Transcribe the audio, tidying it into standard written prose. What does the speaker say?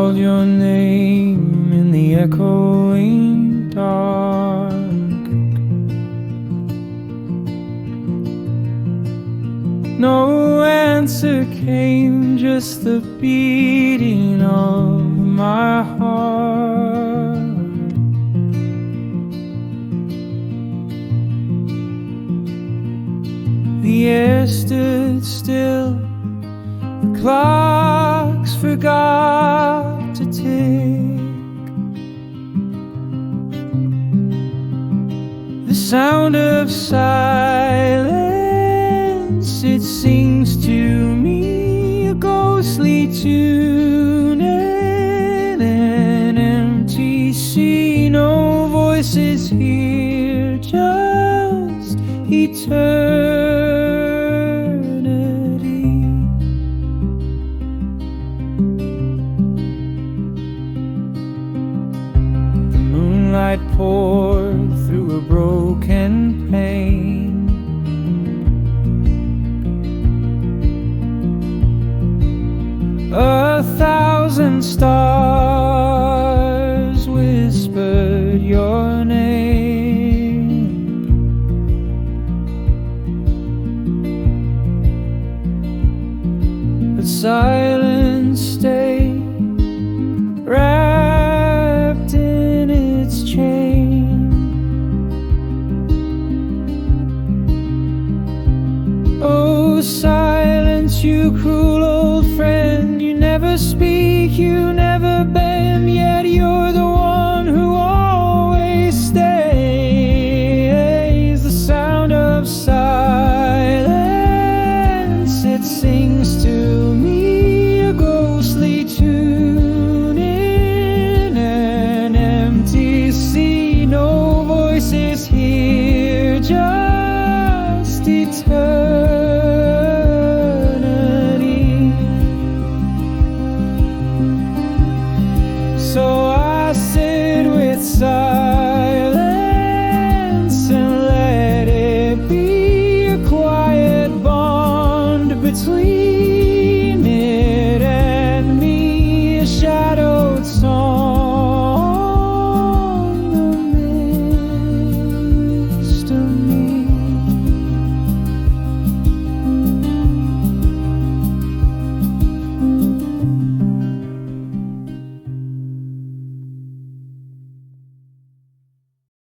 called your name in the echoing dark. No answer came, just the beating of my heart. The air stood still, the clocks forgot to tick. The sound of silence, it sings to me a ghostly tune in an empty sea. No voices here, just eternity. The moonlight poured through a broken pane. A thousand stars whispered your name. But silence stayed wrapped in its chain. Oh, silence, you cruel old friend. You never speak, you never bend, yet you're the one who always stays. The sound of silence, it sings to me a ghostly tune in an empty sea. No voices here, just eternity. So I sit with silence.